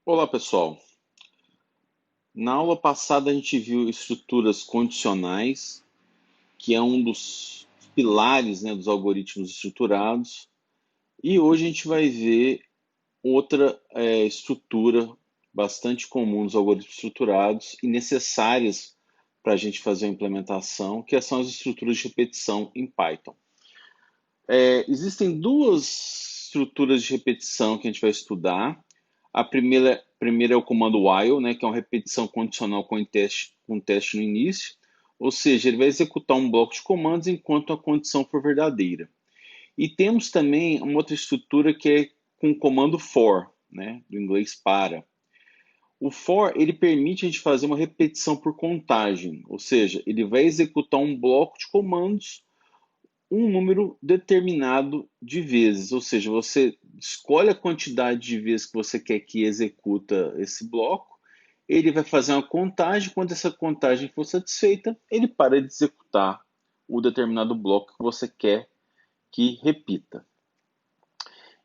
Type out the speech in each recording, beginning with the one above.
Olá, pessoal. Na aula passada a gente viu estruturas condicionais, que é um dos pilares, né, dos algoritmos estruturados, e hoje a gente vai ver outra estrutura bastante comum dos algoritmos estruturados e necessárias para a gente fazer a implementação, que são as estruturas de repetição em Python. Existem duas estruturas de repetição que a gente vai estudar. A primeira é o comando while, né, que é uma repetição condicional com teste no início, ou seja, ele vai executar um bloco de comandos enquanto a condição for verdadeira. E temos também uma outra estrutura que é com o comando for, né, do inglês para. O for ele permite a gente fazer uma repetição por contagem, ou seja, ele vai executar um bloco de comandos um número determinado de vezes, ou seja, você escolhe a quantidade de vezes que você quer que executa esse bloco, ele vai fazer uma contagem, quando essa contagem for satisfeita, ele para de executar o determinado bloco que você quer que repita.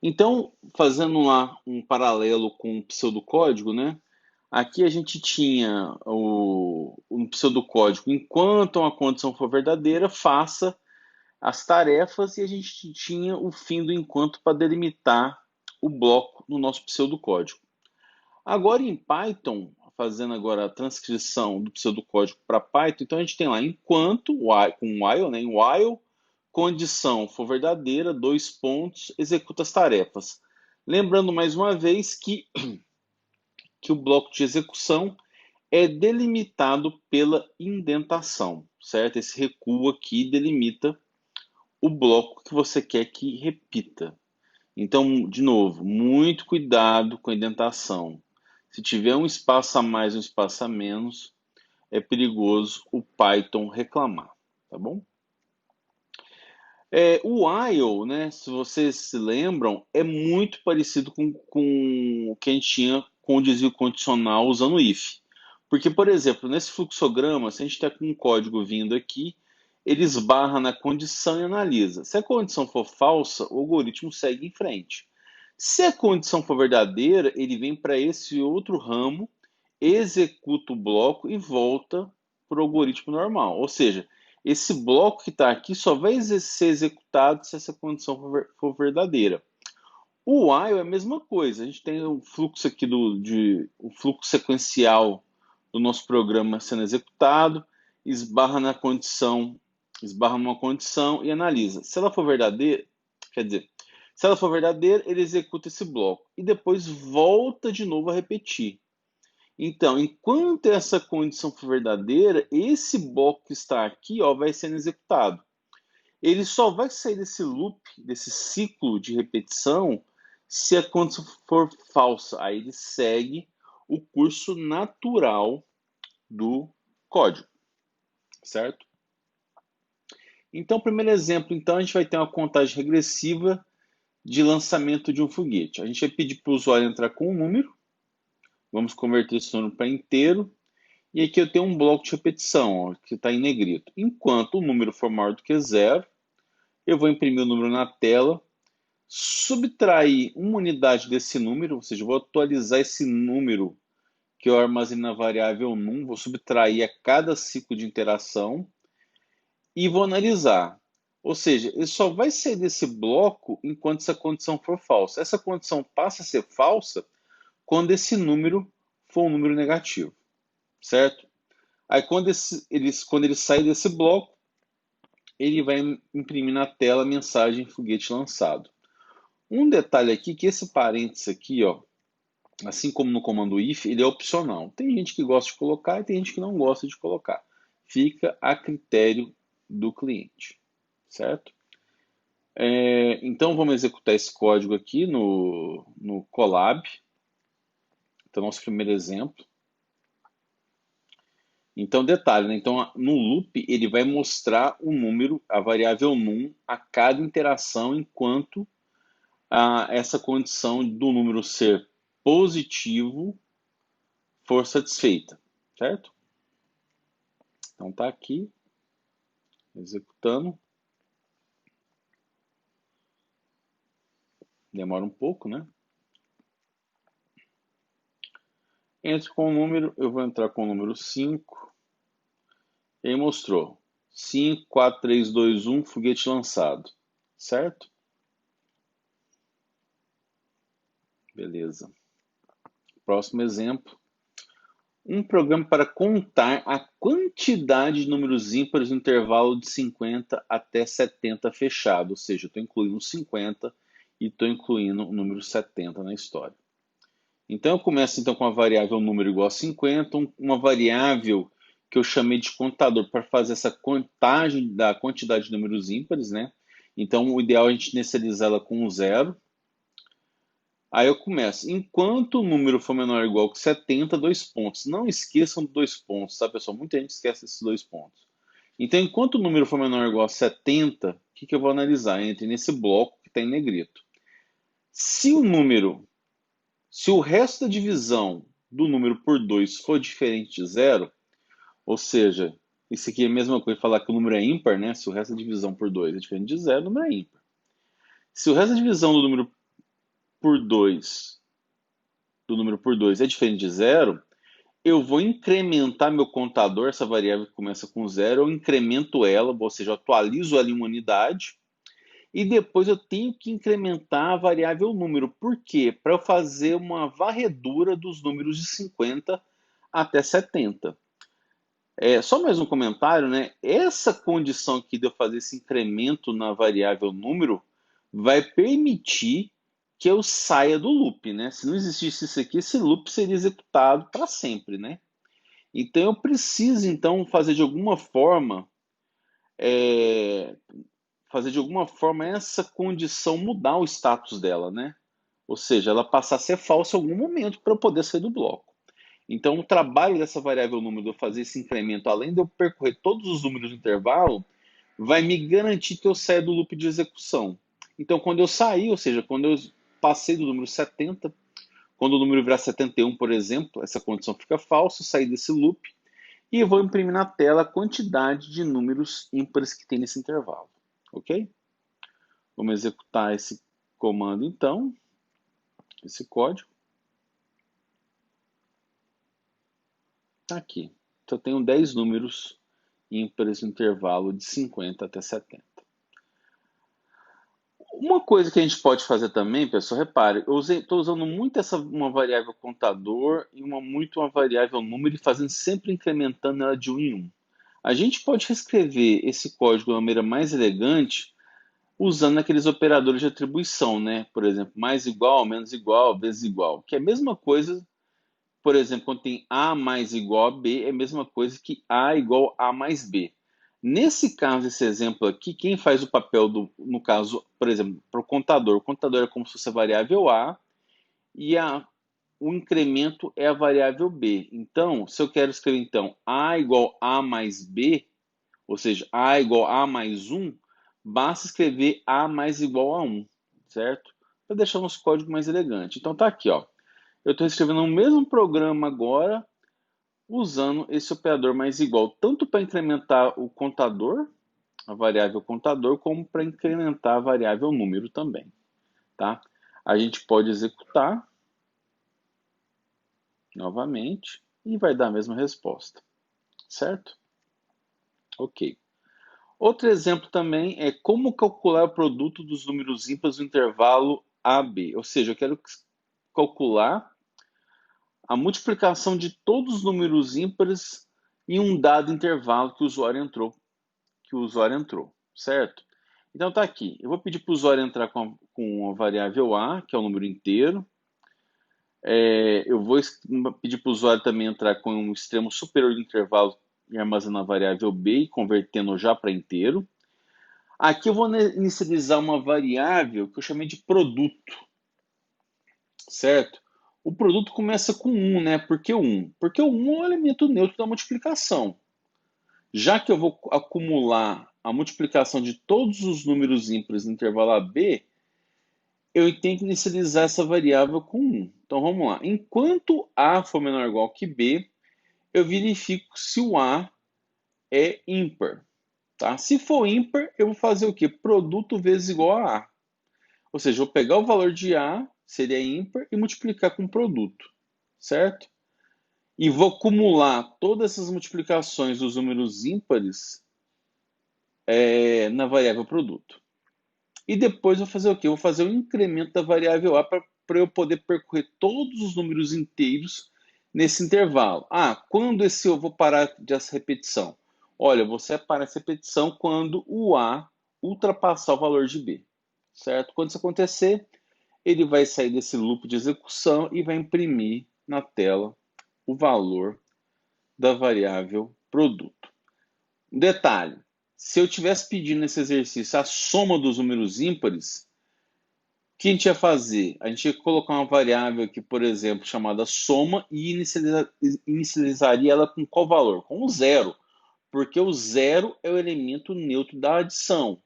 Então, fazendo lá um paralelo com o pseudocódigo, né? Aqui a gente tinha um pseudocódigo, enquanto uma condição for verdadeira, faça as tarefas e a gente tinha o fim do enquanto para delimitar o bloco no nosso pseudocódigo. Agora em Python, fazendo agora a transcrição do pseudocódigo para Python, então a gente tem lá enquanto, com while, né, while, condição for verdadeira, dois pontos, executa as tarefas. Lembrando mais uma vez que o bloco de execução é delimitado pela indentação, certo? Esse recuo aqui delimita o bloco que você quer que repita. Então, de novo, muito cuidado com a indentação. Se tiver um espaço a mais, um espaço a menos, é perigoso o Python reclamar, tá bom? O while, né, se vocês se lembram, é muito parecido com o que a gente tinha com o desvio condicional usando o if. Porque, por exemplo, nesse fluxograma, se a gente está com um código vindo aqui, ele esbarra na condição e analisa. Se a condição for falsa, o algoritmo segue em frente. Se a condição for verdadeira, ele vem para esse outro ramo, executa o bloco e volta para o algoritmo normal. Ou seja, esse bloco que está aqui só vai ser executado se essa condição for verdadeira. O while é a mesma coisa. A gente tem o fluxo aqui o fluxo sequencial do nosso programa sendo executado, esbarra na condição, esbarra numa condição e analisa. Se ela for verdadeira, quer dizer, se ela for verdadeira, ele executa esse bloco e depois volta de novo a repetir. Então, enquanto essa condição for verdadeira, esse bloco que está aqui, ó, vai sendo executado. Ele só vai sair desse loop, desse ciclo de repetição, se a condição for falsa. Aí ele segue o curso natural do código, certo? Então, primeiro exemplo, então a gente vai ter uma contagem regressiva de lançamento de um foguete. A gente vai pedir para o usuário entrar com um número, vamos converter esse número para inteiro, e aqui eu tenho um bloco de repetição, ó, que está em negrito. Enquanto o número for maior do que zero, eu vou imprimir o número na tela, subtrair uma unidade desse número, ou seja, vou atualizar esse número que eu armazenei na variável num, vou subtrair a cada ciclo de interação e vou analisar. Ou seja, ele só vai sair desse bloco enquanto essa condição for falsa. Essa condição passa a ser falsa quando esse número for um número negativo, certo? Aí quando ele sair desse bloco, ele vai imprimir na tela a mensagem foguete lançado. Um detalhe aqui que esse parênteses aqui, ó, assim como no comando if, ele é opcional. Tem gente que gosta de colocar e tem gente que não gosta de colocar. Fica a critério do cliente, certo? Então vamos executar esse código aqui no Colab. Então, nosso primeiro exemplo. Então, detalhe, né? Então, no loop, ele vai mostrar o número, a variável num, a cada interação, enquanto essa condição do número ser positivo for satisfeita, certo? Então, tá aqui, executando. Demora um pouco, né? Entro com o número, eu vou entrar com o número 5. E aí mostrou 5, 4, 3, 2, 1, foguete lançado. Certo? Beleza. Próximo exemplo. Um programa para contar a quantidade de números ímpares no intervalo de 50 até 70 fechado. Ou seja, eu estou incluindo 50 e estou incluindo o número 70 na história. Então, eu começo então com a variável número igual a 50, uma variável que eu chamei de contador para fazer essa contagem da quantidade de números ímpares, né? Então, o ideal é a gente inicializar ela com 0. Aí eu começo. Enquanto o número for menor ou igual que 70, dois pontos. Não esqueçam dos dois pontos, tá, pessoal? Muita gente esquece esses dois pontos. Então, enquanto o número for menor ou igual a 70, o que eu vou analisar? Entre nesse bloco que está em negrito. Se o resto da divisão do número por 2 for diferente de zero, ou seja, isso aqui é a mesma coisa que falar que o número é ímpar, né? Se o resto da divisão por 2 é diferente de zero, o número é ímpar. Se o resto da divisão do número por 2 é diferente de zero, eu vou incrementar meu contador, essa variável que começa com zero, eu incremento ela, ou seja, eu atualizo ela em uma unidade, e depois eu tenho que incrementar a variável número. Por quê? Para eu fazer uma varredura dos números de 50 até 70. Só mais um comentário, né? Essa condição aqui de eu fazer esse incremento na variável número vai permitir que eu saia do loop, né? Se não existisse isso aqui, esse loop seria executado para sempre, né? Então eu preciso então é, fazer de alguma forma essa condição mudar o status dela, né? Ou seja, ela passar a ser falsa em algum momento para eu poder sair do bloco. Então o trabalho dessa variável número de eu fazer esse incremento, além de eu percorrer todos os números do intervalo, vai me garantir que eu saia do loop de execução. Então quando eu sair, ou seja, quando eu passei do número 70, quando o número virar 71, por exemplo, essa condição fica falsa, eu sair desse loop, e eu vou imprimir na tela a quantidade de números ímpares que tem nesse intervalo. Ok? Vamos executar esse comando então, esse código. Está aqui. Então eu tenho 10 números ímpares no intervalo de 50 até 70. Uma coisa que a gente pode fazer também, pessoal, repare, eu estou usando muito uma variável contador e uma variável número e fazendo sempre incrementando ela de 1 em 1. A gente pode reescrever esse código de uma maneira mais elegante usando aqueles operadores de atribuição, né? Por exemplo, mais igual, menos igual, vezes igual, que é a mesma coisa, por exemplo, quando tem A mais igual a B, é a mesma coisa que A igual a mais B. Nesse caso, esse exemplo aqui, quem faz o papel no caso, por exemplo, para o contador é como se fosse a variável A e o incremento é a variável B. Então, se eu quero escrever então A igual a mais B, ou seja, A igual a mais 1, basta escrever A mais igual a 1, certo? Para deixar o nosso código mais elegante. Então tá aqui, ó. Eu estou escrevendo o mesmo programa agora, usando esse operador mais igual, tanto para incrementar o contador, a variável contador, como para incrementar a variável número também, tá? A gente pode executar novamente e vai dar a mesma resposta, certo? Ok. Outro exemplo também é como calcular o produto dos números ímpares no intervalo AB. Ou seja, eu quero calcular a multiplicação de todos os números ímpares em um dado intervalo que o usuário entrou, certo? Então tá aqui. Eu vou pedir para o usuário entrar com a variável A, que é o número inteiro. Eu vou pedir para o usuário também entrar com um extremo superior do intervalo e armazenar a variável B, convertendo já para inteiro. Aqui eu vou inicializar uma variável que eu chamei de produto, certo? O produto começa com 1, né? Por que 1? Porque o 1 é o elemento neutro da multiplicação. Já que eu vou acumular a multiplicação de todos os números ímpares no intervalo AB, eu tenho que inicializar essa variável com 1. Então vamos lá. Enquanto A for menor ou igual que B, eu verifico se o A é ímpar. Tá? Se for ímpar, eu vou fazer o quê? Produto vezes igual a A. Ou seja, eu vou pegar o valor de A, seria ímpar, e multiplicar com produto, certo? e vou acumular todas essas multiplicações dos números ímpares na variável produto. E depois vou fazer o quê? Vou fazer o incremento da variável A para eu poder percorrer todos os números inteiros nesse intervalo. Quando eu vou parar dessa repetição? Olha, você parar essa repetição quando o A ultrapassar o valor de B, certo? Quando isso acontecer, ele vai sair desse loop de execução e vai imprimir na tela o valor da variável produto. Um detalhe, se eu tivesse pedindo nesse exercício a soma dos números ímpares, o que a gente ia fazer? A gente ia colocar uma variável aqui, por exemplo, chamada soma e inicializaria ela com qual valor? Com o zero, porque o zero é o elemento neutro da adição.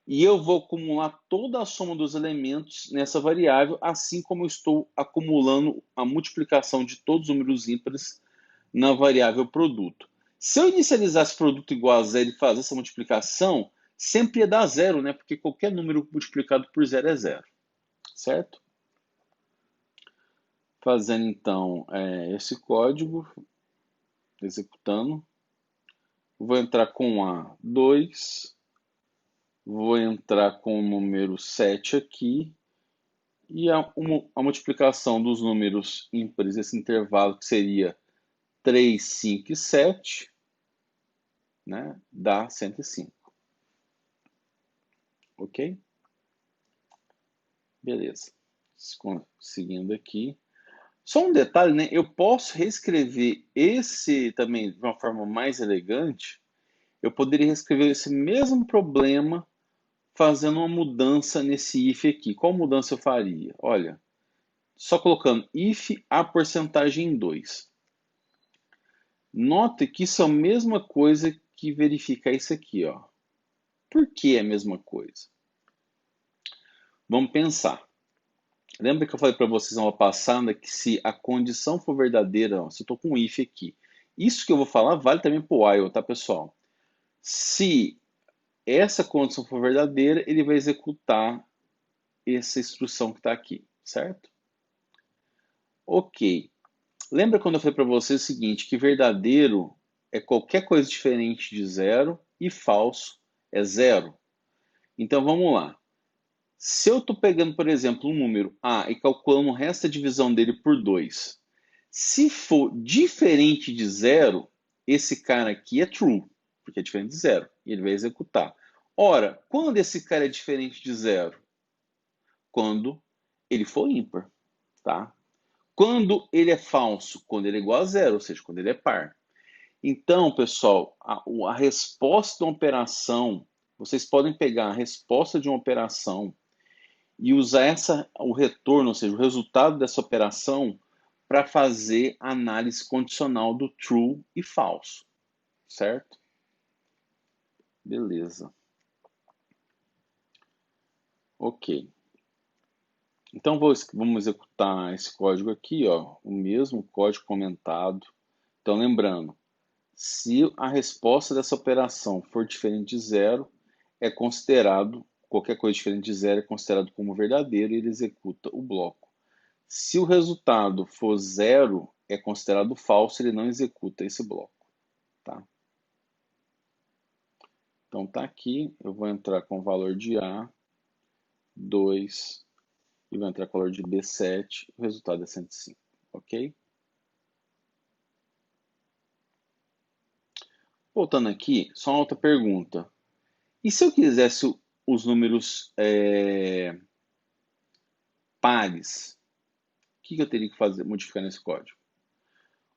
E eu vou acumular toda a soma dos elementos nessa variável, assim como eu estou acumulando a multiplicação de todos os números ímpares na variável produto. Se eu inicializasse produto igual a zero e fazer essa multiplicação, sempre ia dar zero, né? Porque qualquer número multiplicado por zero é zero, certo? Fazendo então esse código, executando, vou entrar com A2, vou entrar com o número 7 aqui, e a multiplicação dos números ímpares, esse intervalo que seria 3, 5 e 7, né, dá 105. Ok? Beleza. Seguindo aqui. Só um detalhe, né? Eu posso reescrever esse também de uma forma mais elegante. Eu poderia reescrever esse mesmo problema fazendo uma mudança nesse if aqui. Qual mudança eu faria? Olha, só colocando if a porcentagem em 2. Note que isso é a mesma coisa que verificar isso aqui, ó. Por que é a mesma coisa? Vamos pensar. Lembra que eu falei para vocês na aula passada que se a condição for verdadeira, ó, se eu estou com um if aqui, isso que eu vou falar vale também para o while, tá, pessoal? Se essa condição for verdadeira, ele vai executar essa instrução que está aqui, certo? Ok. Lembra quando eu falei para vocês o seguinte, que verdadeiro é qualquer coisa diferente de zero e falso é zero? Então vamos lá. Se eu estou pegando, por exemplo, um número A e calculando o resto da divisão dele por 2, se for diferente de zero, esse cara aqui é true, porque é diferente de zero, e ele vai executar. Ora, quando esse cara é diferente de zero? Quando ele for ímpar, tá? Quando ele é falso? Quando ele é igual a zero, ou seja, quando ele é par. Então, pessoal, a resposta da operação, vocês podem pegar a resposta de uma operação e usar o retorno, ou seja, o resultado dessa operação, para fazer a análise condicional do true e falso, certo? Beleza. Ok. Então vamos executar esse código aqui, ó, o mesmo código comentado. Então lembrando, se a resposta dessa operação for diferente de zero, é considerado, qualquer coisa diferente de zero é considerado como verdadeiro e ele executa o bloco. Se o resultado for zero, é considerado falso, ele não executa esse bloco, tá? Então tá aqui, eu vou entrar com o valor de A, 2, e vou entrar com o valor de B7, o resultado é 105, ok? Voltando aqui, só uma outra pergunta. E se eu quisesse os números pares, o que eu teria que fazer, modificar nesse código?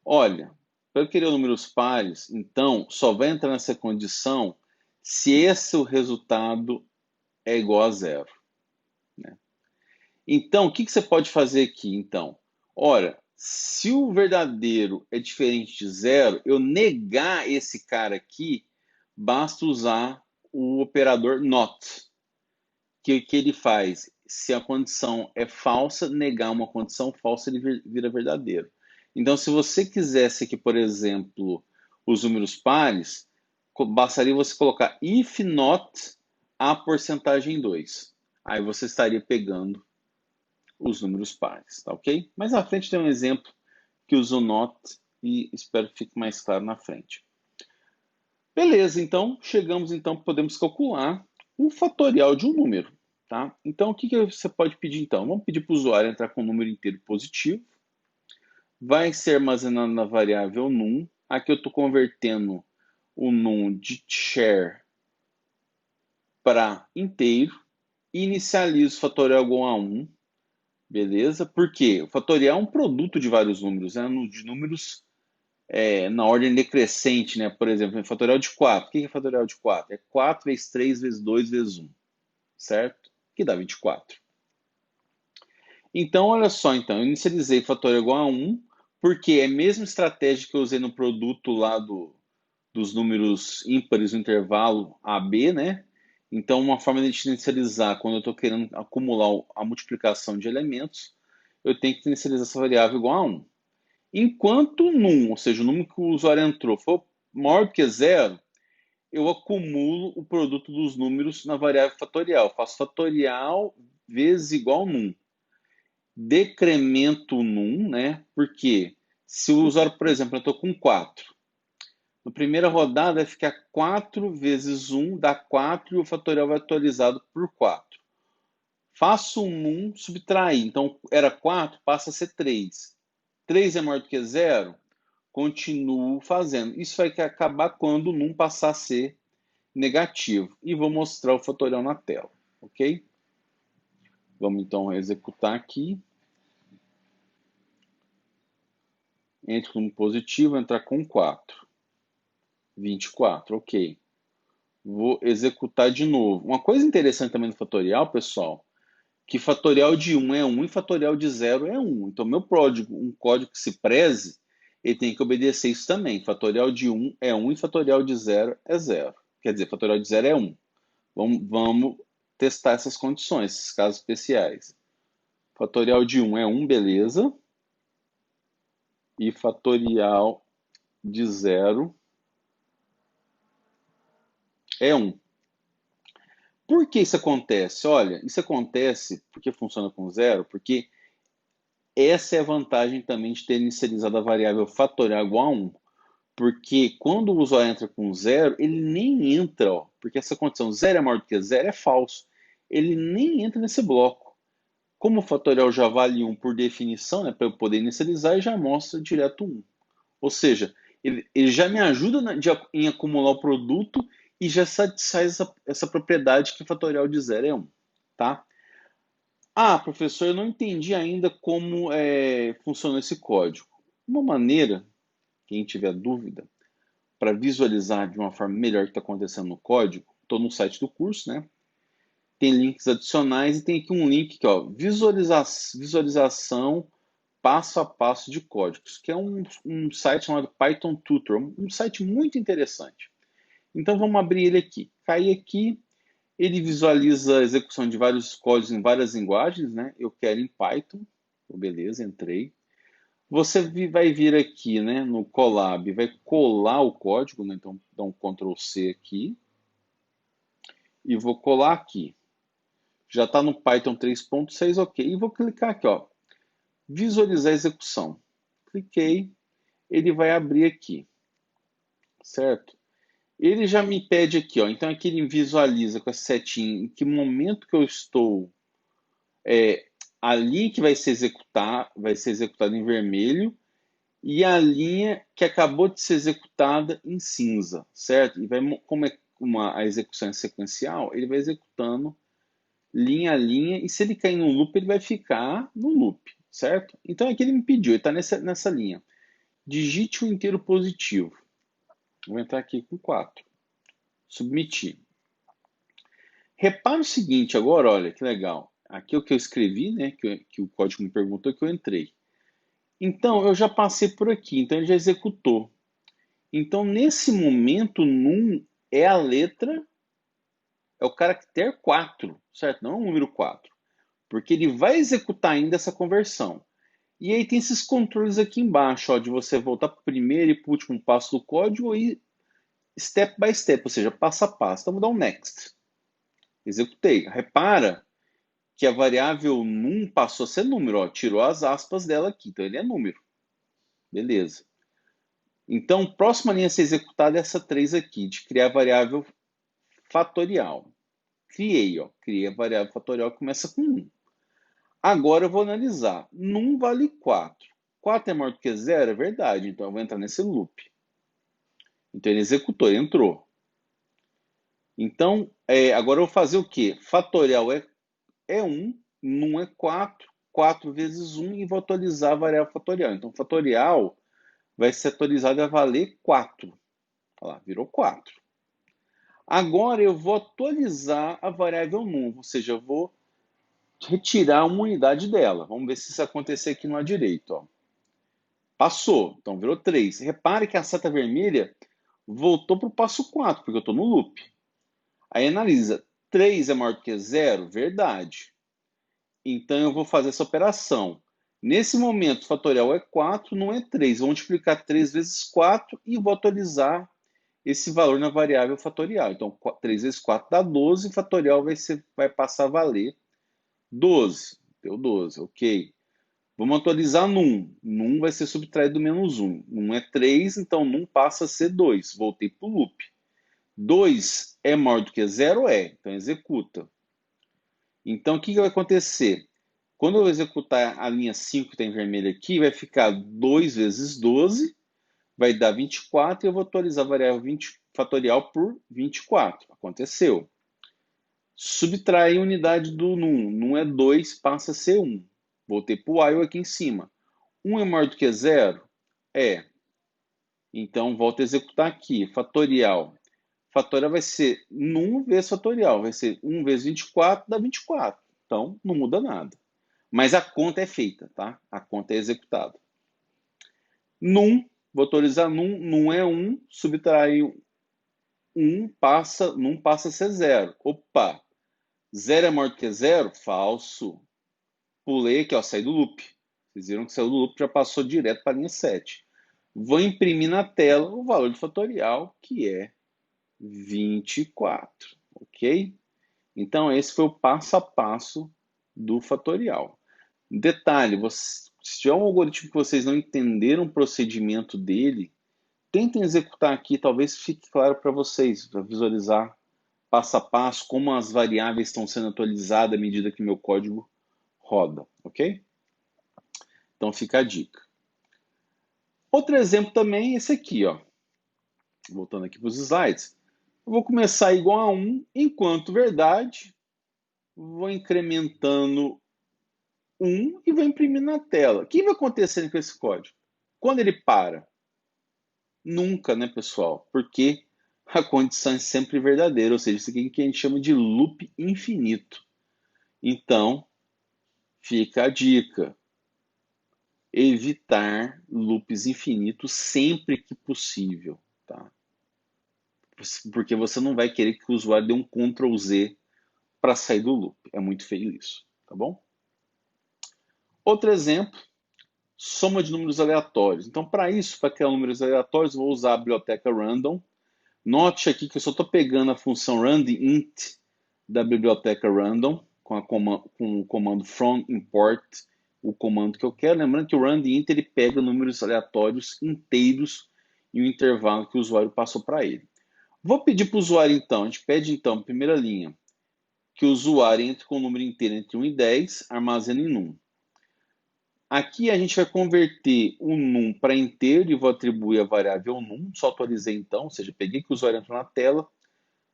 Olha, para eu querer números pares, então, só vai entrar nessa condição se esse o resultado é igual a zero, né? Então, o que você pode fazer aqui, então? Ora, se o verdadeiro é diferente de zero, eu negar esse cara aqui, basta usar o operador not, que ele faz? Se a condição é falsa, negar uma condição falsa, ele vira verdadeiro. Então, se você quisesse aqui, por exemplo, os números pares, bastaria você colocar if not a porcentagem 2. Aí você estaria pegando os números pares, tá ok? Mais à frente tem um exemplo que usa o not e espero que fique mais claro na frente. Beleza, então chegamos, então podemos calcular o fatorial de um número, tá? Então o que você pode pedir então? Vamos pedir para o usuário entrar com um número inteiro positivo, vai ser armazenado na variável num. Aqui eu estou convertendo o num de char para inteiro, inicializo o fatorial igual a 1, beleza? Porque o fatorial é um produto de vários números, né? De números na ordem decrescente, né? Por exemplo, fatorial de 4. O que é fatorial de 4? É 4 vezes 3 vezes 2 vezes 1, certo? Que dá 24. Então, olha só, então, eu inicializei fatorial igual a 1, porque é a mesma estratégia que eu usei no produto lá dos números ímpares no intervalo AB, né? Então, uma forma de inicializar, quando eu estou querendo acumular a multiplicação de elementos, eu tenho que inicializar essa variável igual a 1. Enquanto num, ou seja, o número que o usuário entrou, for maior do que zero, eu acumulo o produto dos números na variável fatorial. Eu faço fatorial vezes igual num. Decremento num, né? Porque se o usuário, por exemplo, eu estou com 4. Na primeira rodada vai ficar 4 vezes 1 dá 4 e o fatorial vai atualizado por 4. Faço um num, subtrair. Então, era 4, passa a ser 3. 3 é maior do que zero? Continuo fazendo. Isso vai acabar quando o num passar a ser negativo. E vou mostrar o fatorial na tela, ok? Vamos então executar aqui. Entre com positivo, entrar com 4. 24, ok. Vou executar de novo. Uma coisa interessante também no fatorial, pessoal, que fatorial de 1 é 1 e fatorial de 0 é 1. Então, meu código, um código que se preze, ele tem que obedecer isso também. Fatorial de 1 é 1 e fatorial de 0 é 0. Quer dizer, fatorial de 0 é 1. Vamos testar essas condições, esses casos especiais. Fatorial de 1 é 1, beleza. E fatorial de 0 é 1. Por que isso acontece? Olha, isso acontece porque funciona com zero, porque essa é a vantagem também de ter inicializado a variável fatorial igual a 1. Porque quando o usuário entra com zero, ele nem entra, ó, porque essa condição zero é maior do que zero é falso. Ele nem entra nesse bloco. Como o fatorial já vale 1 por definição, né, para eu poder inicializar, e já mostra direto 1. Ou seja, ele já me ajuda em acumular o produto e já satisfaz essa propriedade que o fatorial de zero é 1. Tá? Ah, professor, eu não entendi ainda como funciona esse código. Uma maneira, quem tiver dúvida, para visualizar de uma forma melhor o que está acontecendo no código, estou no site do curso, né? Tem links adicionais e tem aqui um link que ó, visualização passo a passo de códigos, que é um site chamado Python Tutor, um site muito interessante. Então vamos abrir ele aqui. Cair aqui, ele visualiza a execução de vários códigos em várias linguagens, né? Eu quero em Python, beleza, entrei. Você vai vir aqui, né, no Colab, vai colar o código, né? Então dá um Ctrl C aqui e vou colar aqui. Já está no Python 3.6, ok. E vou clicar aqui, ó, visualizar a execução. Cliquei, ele vai abrir aqui, certo? Ele já me pede aqui, ó, então aqui ele visualiza com a setinha em que momento que eu estou, a linha que vai ser executada em vermelho e a linha que acabou de ser executada em cinza, certo? E vai, como a execução é sequencial, ele vai executando linha a linha, e se ele cair no loop, ele vai ficar no loop, certo? Então aqui ele me pediu, ele está nessa linha. Digite o inteiro positivo. Vou entrar aqui com 4. Submitir. Repara o seguinte agora, olha que legal. Aqui é o que eu escrevi, né? Que o código me perguntou que eu entrei. Então, eu já passei por aqui, então ele já executou. Então, nesse momento, num é a letra, é o caractere 4, certo? Não é o número 4. Porque ele vai executar ainda essa conversão. E aí tem esses controles aqui embaixo, ó, de você voltar para o primeiro e para o último passo do código e step by step, ou seja, passo a passo. Então, vou dar um next. Executei. Repara que a variável num passou a ser número, ó, tirou as aspas dela aqui, então ele é número. Beleza. Então, próxima linha a ser executada é essa 3 aqui, de criar variável fatorial. Criei, ó, criei a variável fatorial que começa com 1. Agora eu vou analisar. Num vale 4. 4 é maior do que 0? É verdade, então eu vou entrar nesse loop. Então ele executou, ele entrou. Então, agora eu vou fazer o quê? Fatorial é 1, num é 4, 4 vezes 1 e vou atualizar a variável fatorial. Então, fatorial vai ser atualizado a valer 4. Olha lá, virou 4. Agora eu vou atualizar a variável num, ou seja, eu vou retirar uma unidade dela. Vamos ver se isso acontecer aqui no lado direito. Ó. Passou, então virou 3. Repare que a seta vermelha voltou para o passo 4, porque eu estou no loop. Aí analisa, 3 é maior do que 0? Verdade. Então eu vou fazer essa operação. Nesse momento, o fatorial é 4, não é 3. Vou multiplicar 3 vezes 4 e vou atualizar esse valor na variável fatorial. Então, 3 vezes 4 dá 12, o fatorial vai passar a valer 12. Deu 12, ok. Vamos atualizar num. Num vai ser subtraído do menos 1. Num é 3, então num passa a ser 2. Voltei para o loop. 2 é maior do que 0? É. Então executa. Então o que vai acontecer? Quando eu executar a linha 5 que está em vermelho aqui, vai ficar 2 vezes 12, vai dar 24 e eu vou atualizar a variável 20 fatorial por 24. Aconteceu. Subtrair a unidade do num. Num é 2, passa a ser 1. Voltei para o while aqui em cima. 1 é maior do que 0? É. Então, volto a executar aqui. Fatorial. Fatorial vai ser num vezes fatorial. Vai ser 1 vezes 24, dá 24. Então, não muda nada. Mas a conta é feita, tá? A conta é executada. Num, vou atualizar num é 1, subtrair 1, num passa a ser 0. Opa! 0 é maior do que 0? Falso. Pulei aqui, ó, saí do loop. Vocês viram que saiu do loop, já passou direto para a linha 7. Vou imprimir na tela o valor do fatorial, que é 24, ok? Então, esse foi o passo a passo do fatorial. Detalhe, se tiver um algoritmo que vocês não entenderam o procedimento dele, tentem executar aqui, talvez fique claro para vocês, para visualizar passo a passo como as variáveis estão sendo atualizadas à medida que meu código roda, ok? Então fica a dica. Outro exemplo também é esse aqui, ó. Voltando aqui para os slides. Eu vou começar igual a 1, enquanto verdade, vou incrementando 1 e vou imprimir na tela. O que vai acontecer com esse código? Quando ele para? Nunca, né, pessoal? Porque a condição é sempre verdadeira, ou seja, isso aqui que a gente chama de loop infinito. Então, fica a dica. Evitar loops infinitos sempre que possível, tá? Porque você não vai querer que o usuário dê um Ctrl Z para sair do loop. É muito feio isso, tá bom? Outro exemplo, soma de números aleatórios. Então, para isso, para criar números aleatórios, vou usar a biblioteca random. Note aqui que eu só estou pegando a função randint da biblioteca random com o comando from import, o comando que eu quero. Lembrando que o randint ele pega números aleatórios inteiros e o intervalo que o usuário passou para ele. Vou pedir para o usuário, então, a gente pede, então, primeira linha, que o usuário entre com o número inteiro entre 1 e 10, armazena em num. Aqui a gente vai converter o num para inteiro e vou atribuir a variável num, só atualizei então, ou seja, peguei que o usuário entrou na tela,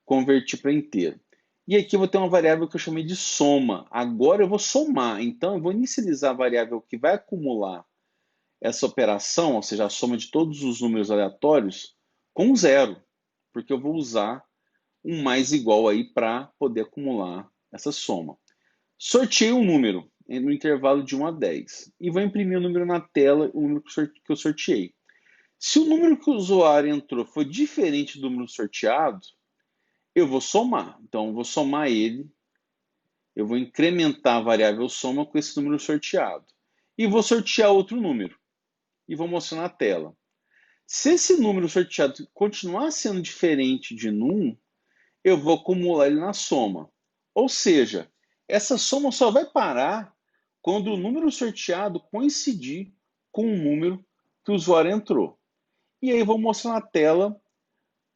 converti para inteiro. E aqui eu vou ter uma variável que eu chamei de soma. Agora eu vou somar, então eu vou inicializar a variável que vai acumular essa operação, ou seja, a soma de todos os números aleatórios, com 0, porque eu vou usar um mais igual aí para poder acumular essa soma. Sorteei um número no intervalo de 1 a 10 e vou imprimir o número na tela, o número que eu sorteei. Se o número que o usuário entrou for diferente do número sorteado, eu vou somar. Então, eu vou somar ele, eu vou incrementar a variável soma com esse número sorteado. E vou sortear outro número e vou mostrar na tela. Se esse número sorteado continuar sendo diferente de num, eu vou acumular ele na soma. Ou seja, essa soma só vai parar quando o número sorteado coincidir com o número que o usuário entrou. E aí eu vou mostrar na tela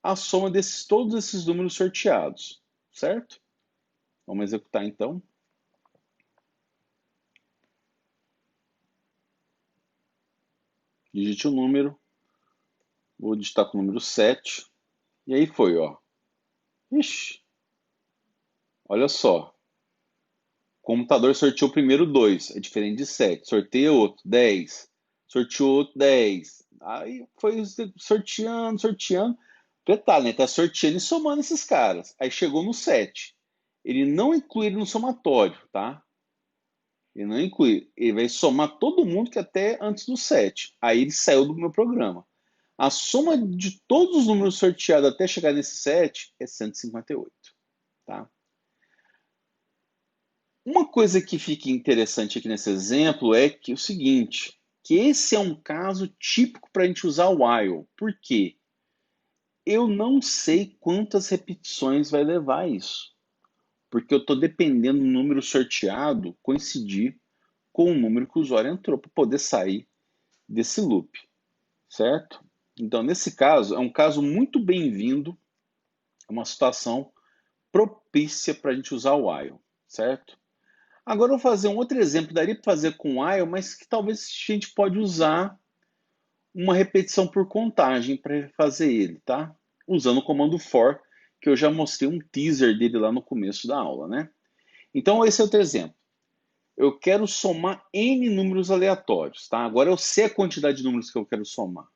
a soma desses todos esses números sorteados, certo? Vamos executar então. Digite o número, vou digitar com o número 7, e aí foi, ó. Ixi, olha só. O computador sorteou primeiro 2, é diferente de 7. Sorteia outro, 10. Sorteou outro, 10. Aí foi sorteando, sorteando. Detalhe, né? Tá sorteando e somando esses caras. Aí chegou no 7. Ele não inclui ele no somatório, tá? Ele não inclui. Ele vai somar todo mundo que até antes do 7. Aí ele saiu do meu programa. A soma de todos os números sorteados até chegar nesse 7 é 158, tá? Uma coisa que fica interessante aqui nesse exemplo é que o seguinte, que esse é um caso típico para a gente usar o while. Por quê? Eu não sei quantas repetições vai levar isso, porque eu estou dependendo do número sorteado coincidir com o número que o usuário entrou para poder sair desse loop, certo? Então, nesse caso, é um caso muito bem-vindo, é uma situação propícia para a gente usar o while, certo? Agora eu vou fazer um outro exemplo, daria para fazer com while, mas que talvez a gente pode usar uma repetição por contagem para fazer ele, tá? Usando o comando for, que eu já mostrei um teaser dele lá no começo da aula, né? Então esse é outro exemplo. Eu quero somar n números aleatórios, tá? Agora eu sei a quantidade de números que eu quero somar.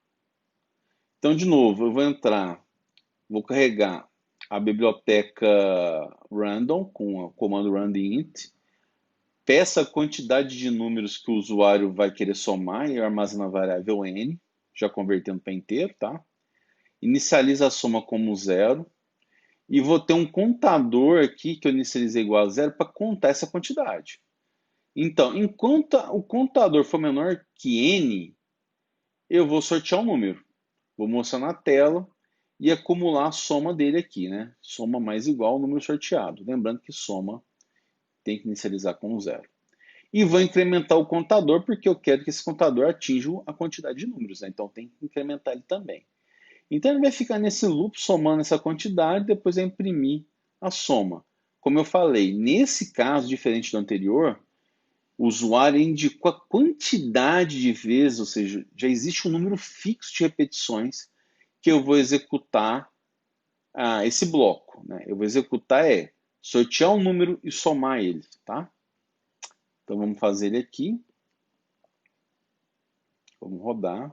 Então, de novo, eu vou entrar, vou carregar a biblioteca random com o comando randint, peça a quantidade de números que o usuário vai querer somar e armazena a variável n, já convertendo para inteiro, tá? Inicializa a soma como zero e vou ter um contador aqui que eu inicializei igual a zero para contar essa quantidade. Então, enquanto o contador for menor que n, eu vou sortear um número. Vou mostrar na tela e acumular a soma dele aqui, né? Soma mais igual ao número sorteado. Lembrando que soma tem que inicializar com zero. E vou incrementar o contador porque eu quero que esse contador atinja a quantidade de números, né? Então tem que incrementar ele também. Então ele vai ficar nesse loop somando essa quantidade, depois vai imprimir a soma. Como eu falei, nesse caso, diferente do anterior, o usuário indicou a quantidade de vezes, ou seja, já existe um número fixo de repetições que eu vou executar esse bloco. Né? Eu vou executar sortear um número e somar ele, tá? Então vamos fazer ele aqui. Vamos rodar.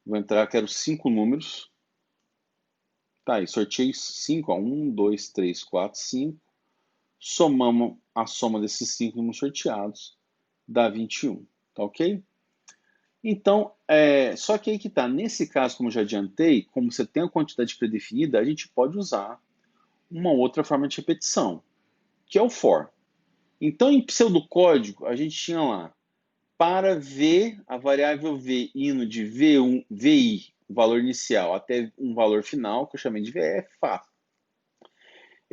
Vou entrar, quero 5 números. Tá aí, sorteei 5, 1, 2, 3, 4, 5. Somamos a soma desses 5 números sorteados, dá 21, tá ok? Então, só que aí que tá, nesse caso, como eu já adiantei, como você tem a quantidade predefinida, a gente pode usar uma outra forma de repetição, que é o for. Então, em pseudocódigo, a gente tinha lá, para v, a variável v indo de v1, vi, o valor inicial, até um valor final, que eu chamei de vf, fá.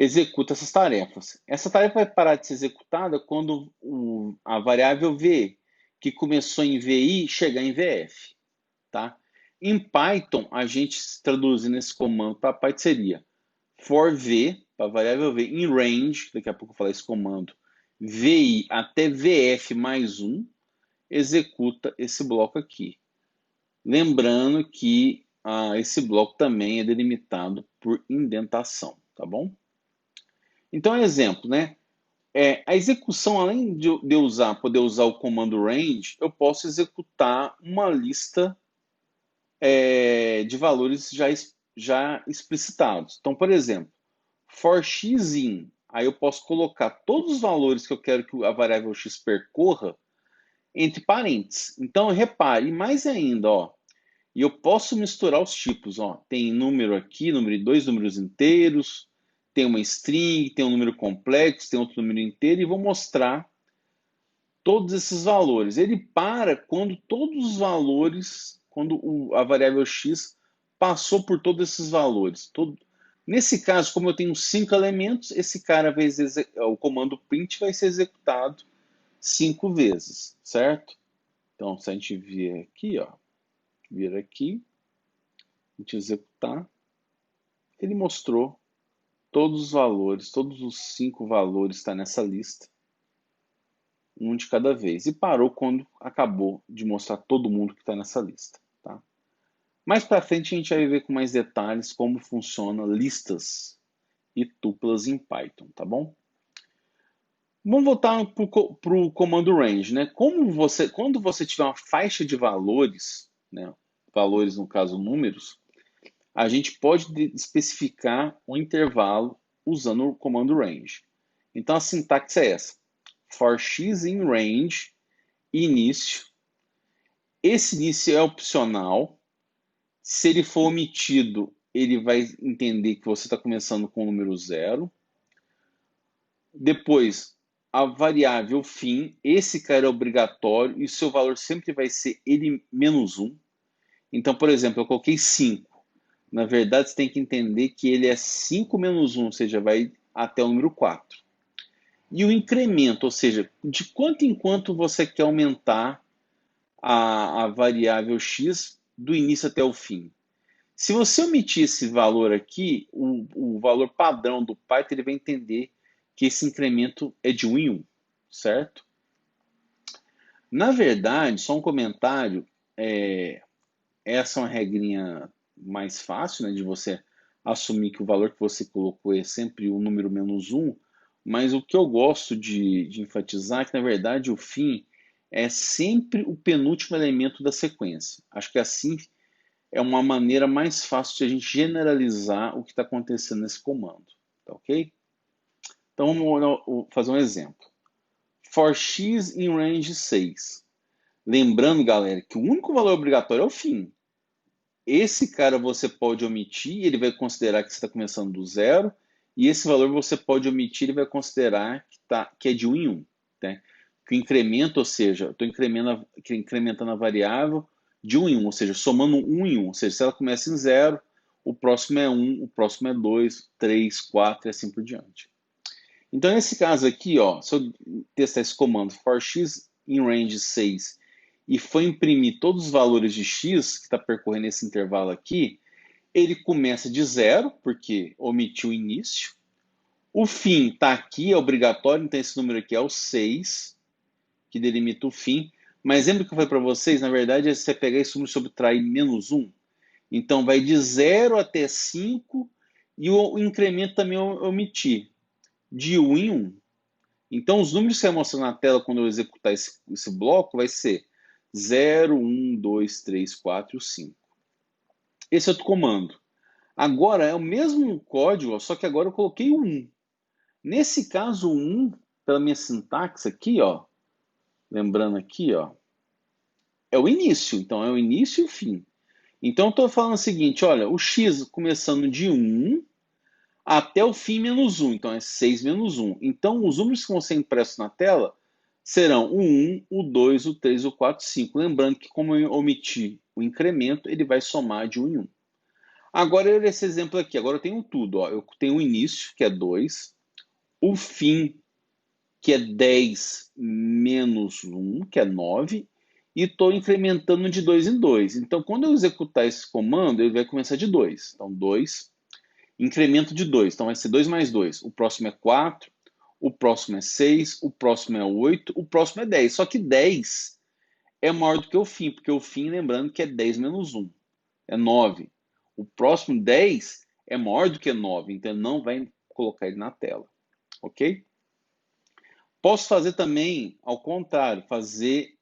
Executa essas tarefas. Essa tarefa vai parar de ser executada quando a variável v, que começou em vi, chegar em vf. Tá? Em Python, a gente traduzindo esse comando para Python seria for v, para a variável v, em range, daqui a pouco eu vou falar esse comando, vi até vf mais 1, executa esse bloco aqui. Lembrando que esse bloco também é delimitado por indentação, tá bom? Então, exemplo, né? A execução, além de eu poder usar o comando range, eu posso executar uma lista de valores já explicitados. Então, por exemplo, for x in, aí eu posso colocar todos os valores que eu quero que a variável x percorra entre parênteses. Então, repare, mais ainda, ó, e eu posso misturar os tipos. Ó, tem número aqui, dois números inteiros, tem uma string, tem um número complexo, tem outro número inteiro, e vou mostrar todos esses valores. Ele para quando todos os valores, quando a variável x passou por todos esses valores. Nesse caso, como eu tenho 5 elementos, esse cara vai o comando print vai ser executado 5 vezes, certo? Então, se a gente vir aqui, ó, vir aqui, A gente executar, ele mostrou todos os valores, todos os 5 valores estão nessa lista, um de cada vez. E parou quando acabou de mostrar todo mundo que está nessa lista. Tá? Mais para frente a gente vai ver com mais detalhes como funciona listas e tuplas em Python, tá bom? Vamos voltar para o comando range, né? Quando você tiver uma faixa de valores, né? Valores no caso números, a gente pode especificar o intervalo usando o comando range. Então a sintaxe é essa: for x in range, início. Esse início é opcional. Se ele for omitido, ele vai entender que você está começando com o número 0. Depois, a variável fim, esse cara é obrigatório e o seu valor sempre vai ser ele menos 1. Então, por exemplo, eu coloquei 5. Na verdade, você tem que entender que ele é 5 menos 1, ou seja, vai até o número 4. E o incremento, ou seja, de quanto em quanto você quer aumentar a variável x do início até o fim. Se você omitir esse valor aqui, o valor padrão do Python ele vai entender que esse incremento é de 1 em 1, certo? Na verdade, só um comentário, essa é uma regrinha mais fácil, né, de você assumir que o valor que você colocou é sempre o número menos 1, mas o que eu gosto de enfatizar é que, na verdade, o fim é sempre o penúltimo elemento da sequência. Acho que assim é uma maneira mais fácil de a gente generalizar o que está acontecendo nesse comando. Tá ok? Então vamos fazer um exemplo. For x in range 6. Lembrando, galera, que o único valor obrigatório é o fim. Esse cara você pode omitir, ele vai considerar que você está começando do 0, e esse valor você pode omitir, ele vai considerar que é de 1 em 1. Né? Que o incremento, ou seja, eu estou incrementando a variável de 1 em 1, ou seja, somando 1 em 1. Ou seja, se ela começa em 0, o próximo é 1, o próximo é 2, 3, 4 e assim por diante. Então, nesse caso aqui, ó, se eu testar esse comando for x in range 6 e for imprimir todos os valores de x que está percorrendo esse intervalo aqui, ele começa de 0, porque omitiu o início. O fim está aqui, é obrigatório, então esse número aqui é o 6, que delimita o fim. Mas lembra que eu falei para vocês, na verdade, é você pegar esse número e subtrair menos 1. Então, vai de 0 até 5 e o incremento também eu omiti, de 1 em 1. Então, os números que vai mostrar na tela quando eu executar esse bloco vai ser 0, 1, 2, 3, 4 e 5. Esse é outro comando. Agora, é o mesmo código, só que agora eu coloquei o 1. Nesse caso, o 1, pela minha sintaxe aqui, ó, lembrando aqui, ó, é o início. Então, é o início e o fim. Então, eu estou falando o seguinte, olha, o x começando de 1 até o fim menos 1. Então, é 6 menos 1. Então, os números que vão ser impressos na tela serão o 1, o 2, o 3, o 4, o 5. Lembrando que, como eu omiti o incremento, ele vai somar de 1 em 1. Agora, esse exemplo aqui. Agora eu tenho tudo. Ó. Eu tenho o início, que é 2. O fim, que é 10 menos 1, que é 9. E estou incrementando de 2 em 2. Então, quando eu executar esse comando, ele vai começar de 2. Então, 2, incremento de 2. Então, vai ser 2 mais 2. O próximo é 4. O próximo é 6. O próximo é 8. O próximo é 10. Só que 10 é maior do que o fim, porque o fim, lembrando que é 10 menos 1. É 9. O próximo 10 é maior do que 9, então não vai colocar ele na tela. Ok? Posso fazer também, ao contrário, fazer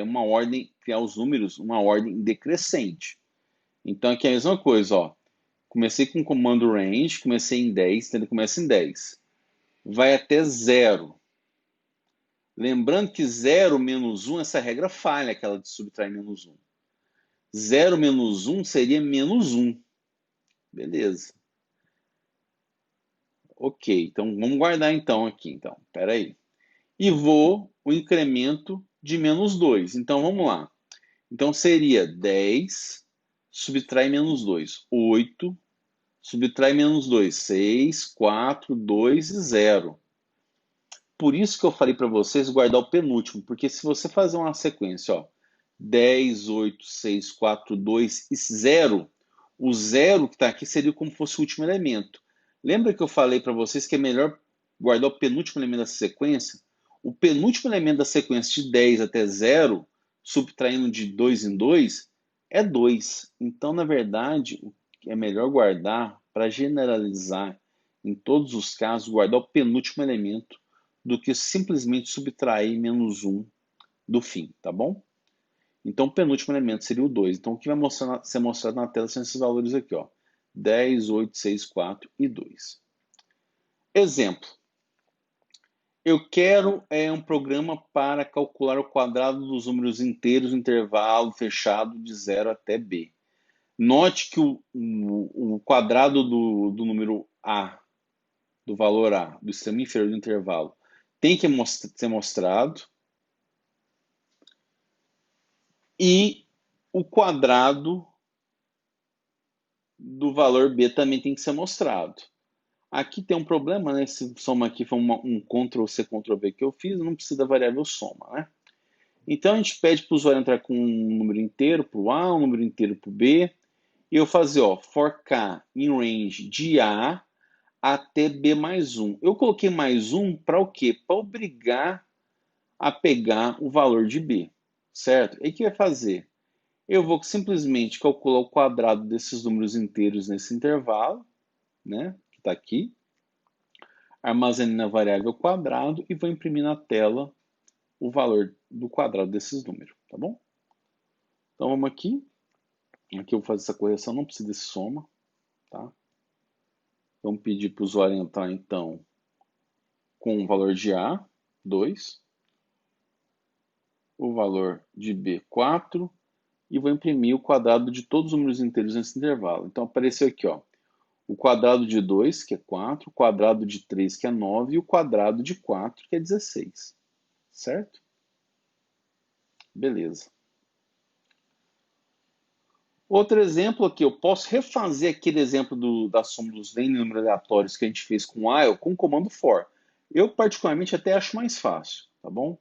uma ordem, criar os números, uma ordem decrescente. Então aqui é a mesma coisa, ó. Comecei com o comando range, comecei em 10, então ele começa em 10. Vai até 0. Lembrando que 0 menos 1, essa regra falha, aquela de subtrair menos 1. 0 menos 1 seria menos 1. Beleza. Ok, então vamos guardar então aqui. Então, espera aí. E vou o incremento de menos 2. Então, vamos lá. Então, seria 10, subtrai menos 2, 8, subtrai menos 2, 6, 4, 2 e 0. Por isso que eu falei para vocês guardar o penúltimo, porque se você fazer uma sequência, ó, 10, 8, 6, 4, 2 e 0, O zero que está aqui seria como se fosse o último elemento. Lembra que eu falei para vocês que é melhor guardar o penúltimo elemento da sequência? O penúltimo elemento da sequência de 10 até 0, subtraindo de 2 em 2, é 2. Então, na verdade, é melhor guardar, para generalizar, em todos os casos, guardar o penúltimo elemento do que simplesmente subtrair menos 1 do fim, tá bom? Então, o penúltimo elemento seria o 2. Então, o que vai ser mostrado na tela são esses valores aqui, ó. 10, 8, 6, 4 e 2. Exemplo. Eu quero um programa para calcular o quadrado dos números inteiros no intervalo fechado de 0 até b. Note que o quadrado do número a, do valor a, do extremo inferior do intervalo, tem que ser mostrado. E o quadrado do valor b também tem que ser mostrado. Aqui tem um problema, né? Esse soma aqui foi um Ctrl+C, Ctrl+V que eu fiz, não precisa da variável soma, né? Então a gente pede para o usuário entrar com um número inteiro para o A, um número inteiro para o B, e eu fazer, ó, for k em range de A até B mais 1. Eu coloquei mais 1 para o quê? Para obrigar a pegar o valor de B, certo? E o que vai fazer? Eu vou simplesmente calcular o quadrado desses números inteiros nesse intervalo, né, que está aqui, armazenei na variável quadrado e vou imprimir na tela o valor do quadrado desses números, tá bom? Então vamos aqui, eu vou fazer essa correção, não precisa desse soma, tá? Vamos pedir para o usuário entrar então com o valor de A, 2, o valor de B, 4, e vou imprimir o quadrado de todos os números inteiros nesse intervalo. Então apareceu aqui, ó, o quadrado de 2, que é 4, o quadrado de 3, que é 9, e o quadrado de 4, que é 16. Certo? Beleza. Outro exemplo aqui, eu posso refazer aquele exemplo da soma dos n números aleatórios que a gente fez com while com o comando for. Eu, particularmente, até acho mais fácil, tá bom?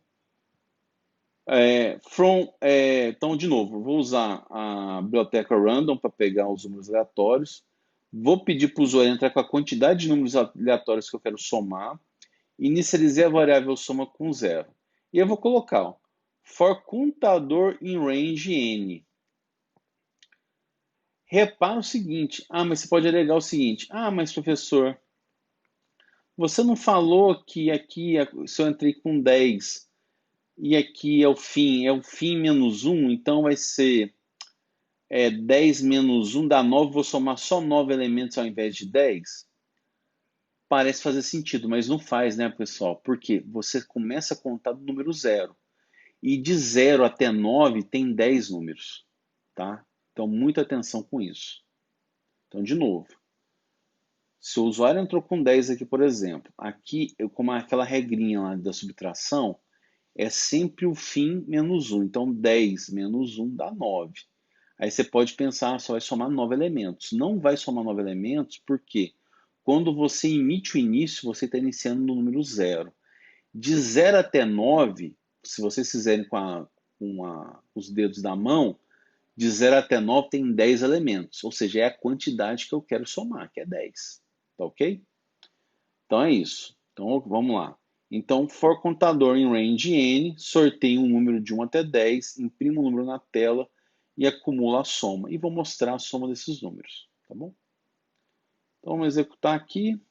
Então, de novo, vou usar a biblioteca random para pegar os números aleatórios. Vou pedir para o usuário entrar com a quantidade de números aleatórios que eu quero somar. Inicializei a variável soma com 0. E eu vou colocar, ó, for contador em range n. Repara o seguinte, mas você pode alegar o seguinte, mas professor, você não falou que aqui, se eu entrei com 10 e aqui é o fim menos 1, então vai ser 10 menos 1 dá 9, vou somar só 9 elementos ao invés de 10? Parece fazer sentido, mas não faz, né, pessoal? Porque você começa a contar do número 0. E de 0 até 9 tem 10 números, tá? Então, muita atenção com isso. Então, de novo, se o usuário entrou com 10 aqui, por exemplo, aqui, como aquela regrinha lá da subtração, é sempre o fim menos 1. Então, 10 menos 1 dá 9. Aí você pode pensar, só vai somar 9 elementos. Não vai somar 9 elementos, porque quando você emite o início, você está iniciando no número 0. De 0 até 9, se vocês fizerem os dedos da mão, de 0 até 9 tem 10 elementos, ou seja, é a quantidade que eu quero somar, que é 10. Tá ok? Então é isso. Então vamos lá. Então, for contador em range n, sorteio um número de 1 até 10, imprimo o número na tela e acumulo a soma. E vou mostrar a soma desses números. Tá bom? Então vamos executar aqui.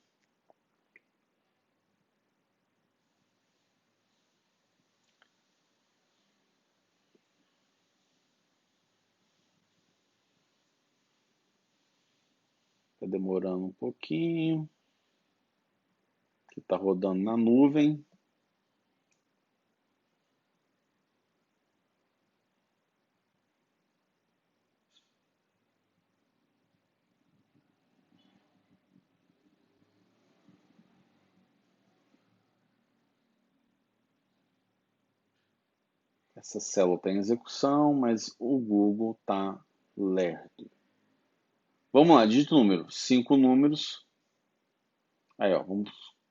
Está demorando um pouquinho. Que está rodando na nuvem. Essa célula está em execução, mas o Google está lerdo. Vamos lá, digita o número. 5 números. Aí, ó,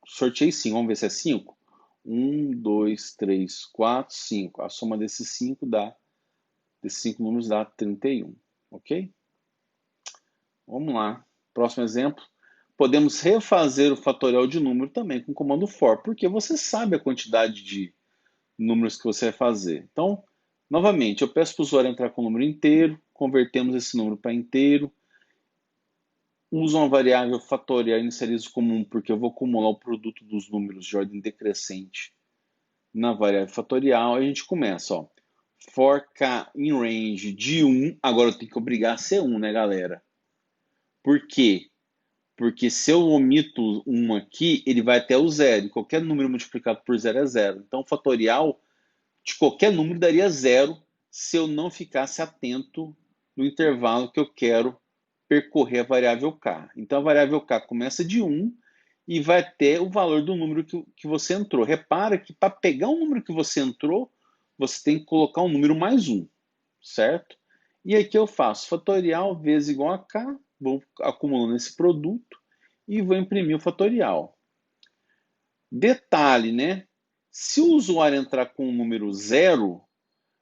sorteei 5. Vamos ver se é 5. 1, 2, 3, 4, 5. A soma desses 5 números dá 31. Ok? Vamos lá. Próximo exemplo. Podemos refazer o fatorial de número também com o comando for, porque você sabe a quantidade de números que você vai fazer. Então, novamente, eu peço para o usuário entrar com o número inteiro, convertemos esse número para inteiro, uso uma variável fatorial e inicializo como 1, porque eu vou acumular o produto dos números de ordem decrescente na variável fatorial. A gente começa, ó, for k em range de 1, agora eu tenho que obrigar a ser 1, né, galera? Por quê? Porque se eu omito 1 aqui, ele vai até o zero. E qualquer número multiplicado por zero é zero. Então, o fatorial de qualquer número daria zero se eu não ficasse atento no intervalo que eu quero percorrer a variável k. Então, a variável k começa de 1 e vai até o valor do número que você entrou. Repara que para pegar o número que você entrou, você tem que colocar um número mais 1, certo? E aqui eu faço fatorial vezes igual a k, vou acumulando esse produto e vou imprimir o fatorial. Detalhe, né? Se o usuário entrar com o número 0,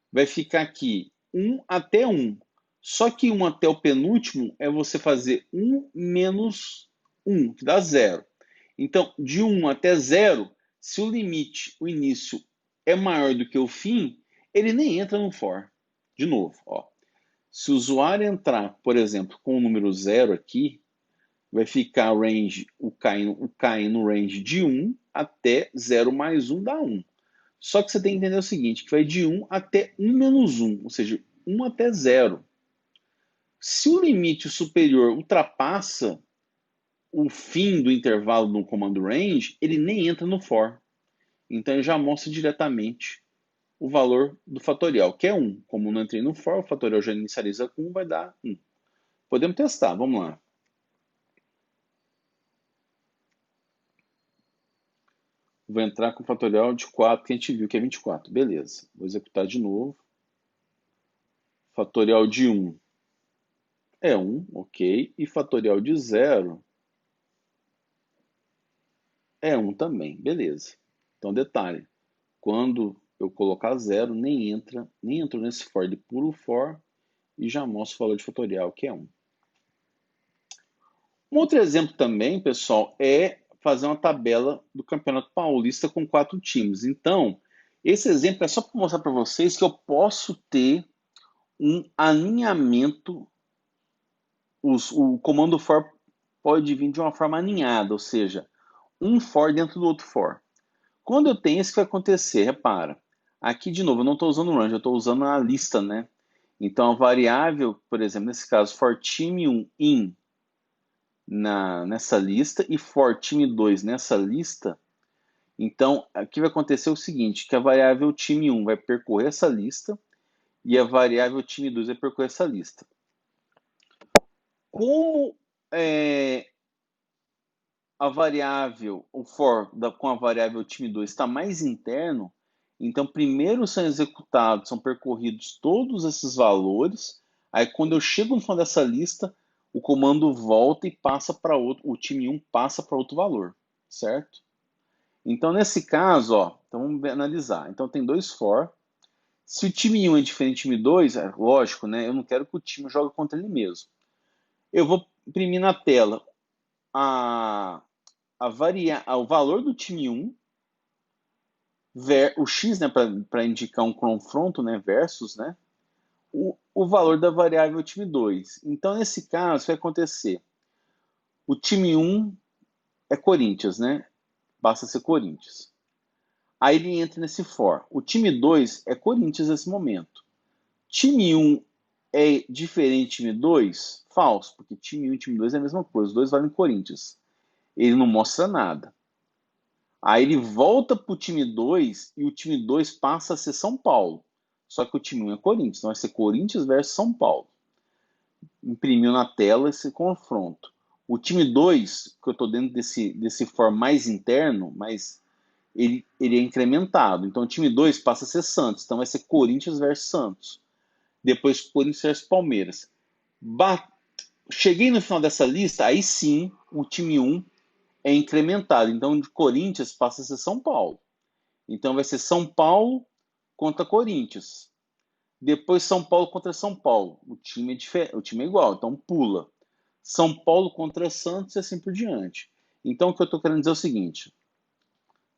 vai ficar aqui 1 até 1. Só que 1 até o penúltimo é você fazer 1 menos 1, que dá 0. Então, de 1 até 0, se o limite, o início, é maior do que o fim, ele nem entra no for. De novo, ó. Se o usuário entrar, por exemplo, com o número 0 aqui, vai ficar range, o k no range de 1 até 0 mais 1 dá 1. Só que você tem que entender o seguinte, que vai de 1 até 1 menos 1, ou seja, 1 até 0. Se o limite superior ultrapassa o fim do intervalo no comando range, ele nem entra no for. Então ele já mostra diretamente o valor do fatorial, que é 1. Como não entrei no for, o fatorial já inicializa com 1, vai dar 1. Podemos testar, vamos lá. Vou entrar com o fatorial de 4, que a gente viu que é 24. Beleza. Vou executar de novo. Fatorial de 1 é 1, ok. E fatorial de 0 é 1 também, beleza. Então, detalhe, quando eu colocar 0, nem entro nesse for de puro for e já mostro o valor de fatorial, que é 1. Um outro exemplo também, pessoal, é fazer uma tabela do Campeonato Paulista com 4 times. Então, esse exemplo é só para mostrar para vocês que eu posso ter um aninhamento, o comando for pode vir de uma forma aninhada, ou seja, um for dentro do outro for. Quando eu tenho isso que vai acontecer, repara, aqui de novo eu não estou usando o range, eu estou usando a lista, né? Então a variável, por exemplo, nesse caso, for time1 in nessa lista e for time2 nessa lista, então aqui vai acontecer o seguinte, que a variável time1 vai percorrer essa lista e a variável time2 vai percorrer essa lista. Como a variável, o for com a variável time2 está mais interno, então primeiro são executados, são percorridos todos esses valores, aí quando eu chego no final dessa lista, o comando volta e passa para outro, o time 1 passa para outro valor, certo? Então nesse caso, ó, então vamos analisar. Então tem dois for. Se o time 1 é diferente do time 2, é lógico, né? Eu não quero que o time jogue contra ele mesmo. Eu vou imprimir na tela o valor do time 1, o x, né, para indicar um confronto, né, versus, né, o valor da variável time 2. Então, nesse caso, o que vai acontecer? O time 1 é Corinthians, né? Basta ser Corinthians. Aí ele entra nesse for. O time 2 é Corinthians nesse momento. Time 1 é diferente de time 2? Falso, porque time 1 e time 2 é a mesma coisa. Os dois valem Corinthians. Ele não mostra nada. Aí ele volta para o time 2 e o time 2 passa a ser São Paulo. Só que o time 1 é Corinthians, então vai ser Corinthians versus São Paulo. Imprimiu na tela esse confronto. O time 2, que eu estou dentro desse for mais interno, mas ele é incrementado. Então o time 2 passa a ser Santos, então vai ser Corinthians versus Santos. Depois Corinthians versus Palmeiras. Cheguei no final dessa lista, aí sim o time 1 é incrementado. Então, de Corinthians passa a ser São Paulo. Então, vai ser São Paulo contra Corinthians. Depois, São Paulo contra São Paulo. O time é igual, então pula. São Paulo contra Santos e assim por diante. Então, o que eu estou querendo dizer é o seguinte,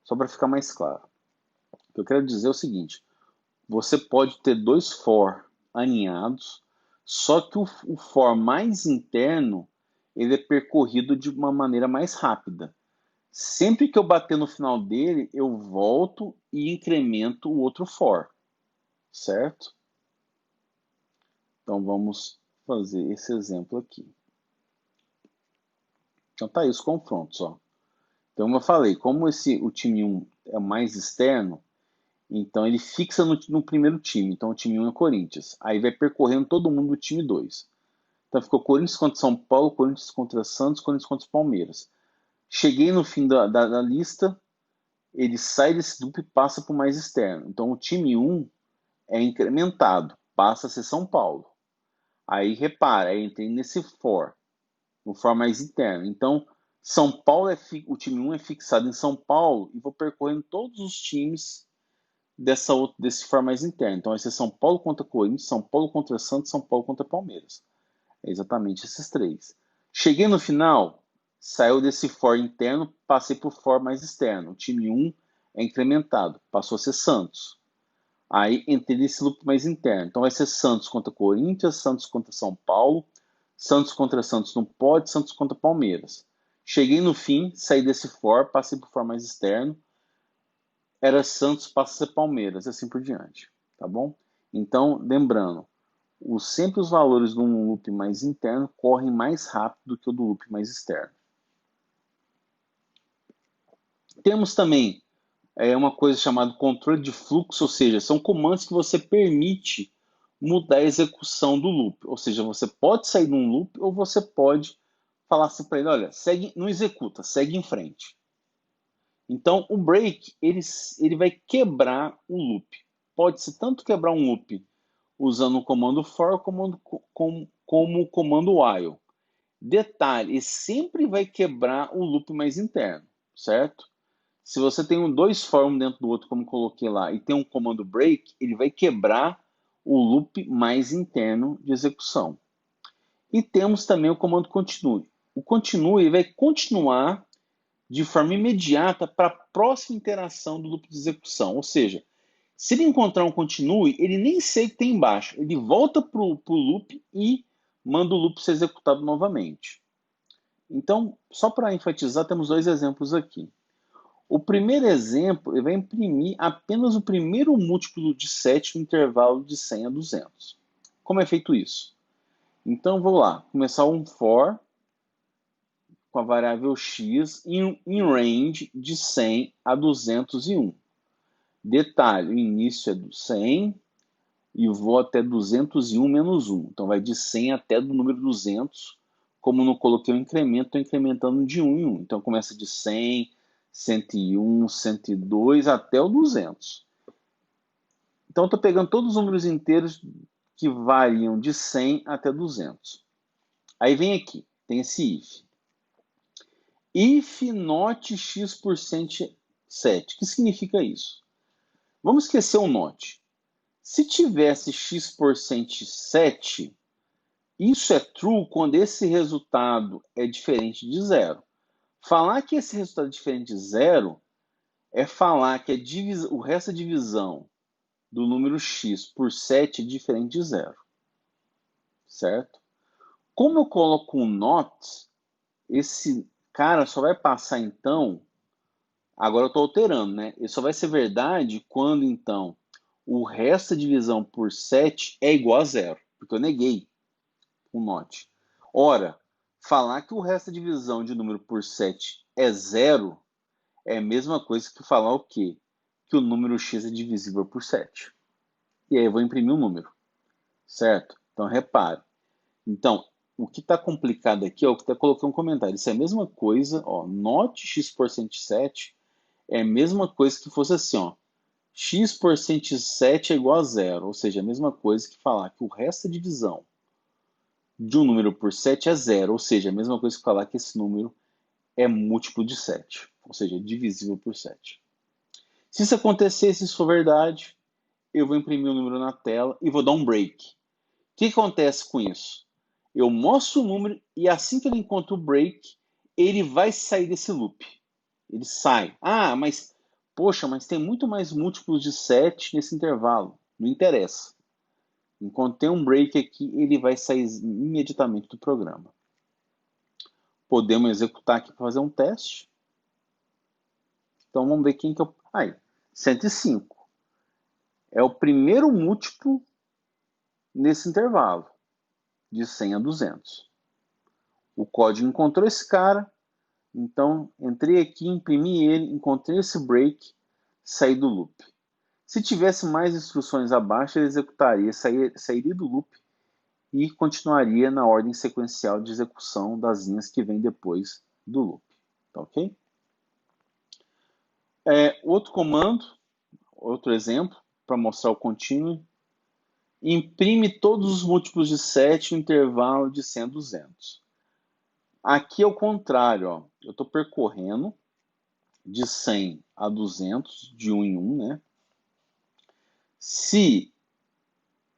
só para ficar mais claro. O que eu quero dizer é o seguinte, você pode ter dois for alinhados, só que o for mais interno, ele é percorrido de uma maneira mais rápida. Sempre que eu bater no final dele, eu volto e incremento o outro for, certo? Então vamos fazer esse exemplo aqui. Então tá aí os confrontos, ó. Então, como eu falei, como o time 1 é mais externo, então ele fixa no primeiro time. Então o time 1 é o Corinthians. Aí vai percorrendo todo mundo do time 2. Então ficou Corinthians contra São Paulo, Corinthians contra Santos, Corinthians contra Palmeiras. Cheguei no fim da lista, ele sai desse loop e passa para o mais externo. Então o time 1 é incrementado, passa a ser São Paulo. Aí repara, aí entrei nesse for, no for mais interno. Então São Paulo o time 1 é fixado em São Paulo e vou percorrendo todos os times desse for mais interno. Então vai ser São Paulo contra Corinthians, São Paulo contra Santos, São Paulo contra Palmeiras. É exatamente esses três. Cheguei no final, saiu desse for interno, passei para o for mais externo. O time 1 é incrementado, passou a ser Santos. Aí entrei nesse loop mais interno. Então vai ser Santos contra Corinthians, Santos contra São Paulo, Santos contra Santos não pode, Santos contra Palmeiras. Cheguei no fim, saí desse for, passei para o for mais externo. Era Santos, passa a ser Palmeiras, e assim por diante. Tá bom? Então, lembrando, sempre os valores de um loop mais interno correm mais rápido do que o do loop mais externo. Temos também uma coisa chamada controle de fluxo, ou seja, são comandos que você permite mudar a execução do loop. Ou seja, você pode sair de um loop ou você pode falar assim para ele, olha, segue, não executa, segue em frente. Então, o break, ele vai quebrar o loop. Pode-se tanto quebrar um loop usando o comando for como o comando while. Detalhe, ele sempre vai quebrar o loop mais interno, certo? Se você tem dois for um dentro do outro, como coloquei lá, e tem um comando break, ele vai quebrar o loop mais interno de execução. E temos também o comando continue. O continue vai continuar de forma imediata para a próxima interação do loop de execução. Ou seja, se ele encontrar um continue, ele nem sei o que tem embaixo. Ele volta para o loop e manda o loop ser executado novamente. Então, só para enfatizar, temos dois exemplos aqui. O primeiro exemplo ele vai imprimir apenas o primeiro múltiplo de 7 no intervalo de 100 a 200. Como é feito isso? Então, vou lá, começar um for com a variável x em range de 100 a 201. Detalhe, o início é do 100 e vou até 201 menos 1. Então vai de 100 até do número 200. Como não coloquei o incremento, estou incrementando de 1 em 1. Então começa de 100, 101, 102 até o 200. Então estou pegando todos os números inteiros que variam de 100 até 200. Aí vem aqui, tem esse if. If not x% 7. O que significa isso? Vamos esquecer o not. Se tivesse x% 7, isso é true quando esse resultado é diferente de zero. Falar que esse resultado é diferente de zero é falar que o resto da divisão do número x por 7 é diferente de zero. Certo? Como eu coloco um not, esse cara só vai passar então, agora eu estou alterando, né? Ele só vai ser verdade quando então o resto da divisão por 7 é igual a zero, porque eu neguei o not. Ora, falar que o resto da divisão de número por 7 é zero é a mesma coisa que falar o quê? Que o número x é divisível por 7. E aí eu vou imprimir um número, certo? Então repare. Então, o que está complicado aqui é o que até coloquei um comentário. Isso é a mesma coisa, ó, not x% 7 é a mesma coisa que fosse assim, ó, x% 7 é igual a zero, ou seja, a mesma coisa que falar que o resto da divisão de um número por 7 é zero, ou seja, a mesma coisa que falar que esse número é múltiplo de 7, ou seja, é divisível por 7. Se isso acontecer, se isso for verdade, eu vou imprimir o número na tela e vou dar um break. O que acontece com isso? Eu mostro o número e assim que ele encontra o break, ele vai sair desse loop. Ele sai. Ah, mas, poxa, mas tem muito mais múltiplos de 7 nesse intervalo. Não interessa. Enquanto tem um break aqui, ele vai sair imediatamente do programa. Podemos executar aqui para fazer um teste. Então vamos ver quem que é o... Aí, 105. É o primeiro múltiplo nesse intervalo, de 100 a 200. O código encontrou esse cara, então entrei aqui, imprimi ele, encontrei esse break, saí do loop. Se tivesse mais instruções abaixo, ele executaria, sairia do loop e continuaria na ordem sequencial de execução das linhas que vem depois do loop. Tá ok? Outro comando, outro exemplo, para mostrar o contínuo. Imprime todos os múltiplos de 7 no intervalo de 100 a 200. Aqui é o contrário, ó. Eu estou percorrendo de 100 a 200, de 1 em 1, né? Se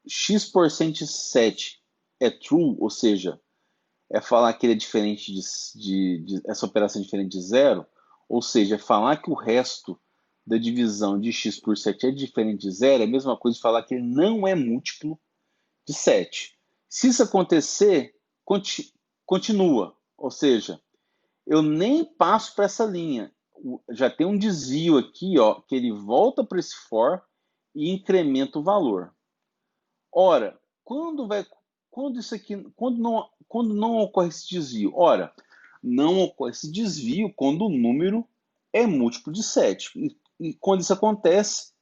x% de 7 é true, ou seja, é falar que ele é diferente essa operação é diferente de zero, ou seja, é falar que o resto da divisão de x por 7 é diferente de zero, é a mesma coisa de falar que ele não é múltiplo de 7. Se isso acontecer, continua, ou seja, eu nem passo para essa linha. Já tem um desvio aqui, ó, que ele volta para esse for e incrementa o valor. Ora, quando não ocorre esse desvio? Ora, não ocorre esse desvio quando o número é múltiplo de 7. E quando isso acontece,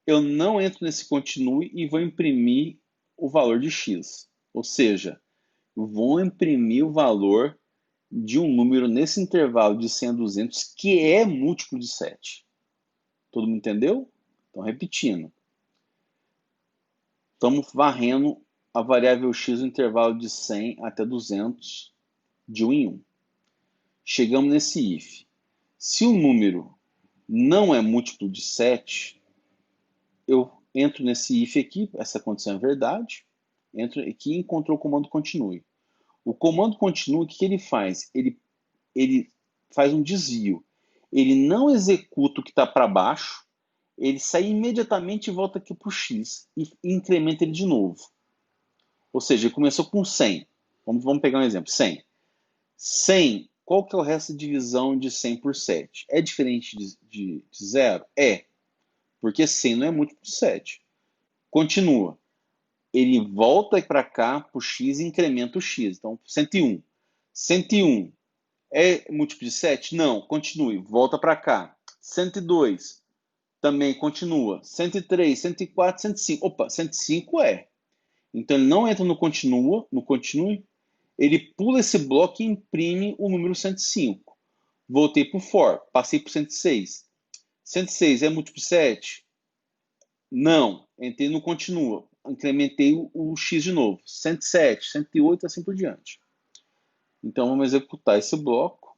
eu não entro nesse continue e vou imprimir o valor de x. Ou seja, vou imprimir o valor de um número nesse intervalo de 100 a 200 que é múltiplo de 7. Todo mundo entendeu? Então, repetindo. Estamos varrendo a variável x no intervalo de 100 até 200, de 1 em 1. Chegamos nesse if. Se o número não é múltiplo de 7, eu entro nesse if aqui, essa condição é verdade, entro aqui e encontro o comando continue. O comando continue, o que ele faz? Ele faz um desvio. Ele não executa o que está para baixo, ele sai imediatamente e volta aqui para o x e incrementa ele de novo. Ou seja, ele começou com 100. Vamos pegar um exemplo. 100. 100, qual que é o resto de divisão de 100 por 7? É diferente de zero? É, porque 100 não é múltiplo de 7. Continua. Ele volta para cá para o x e incrementa o x. Então, 101. 101 é múltiplo de 7? Não. Continue. Volta para cá. 102. Também continua. 103, 104, 105. Opa, 105 é. Então ele não entra no continue, ele pula esse bloco e imprime o número 105. Voltei para o for, passei para o 106. 106 é múltiplo de 7? Não. Entrei no continua, incrementei o x de novo. 107, 108, assim por diante. Então vamos executar esse bloco.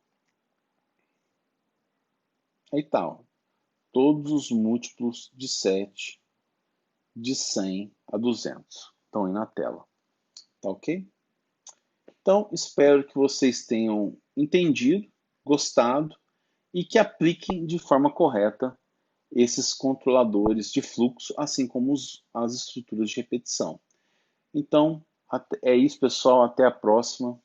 Aí tá, ó. Todos os múltiplos de 7 de 100 a 200 estão aí na tela. Tá ok? Então, espero que vocês tenham entendido, gostado e que apliquem de forma correta esses controladores de fluxo, assim como as estruturas de repetição. Então, é isso, pessoal. Até a próxima.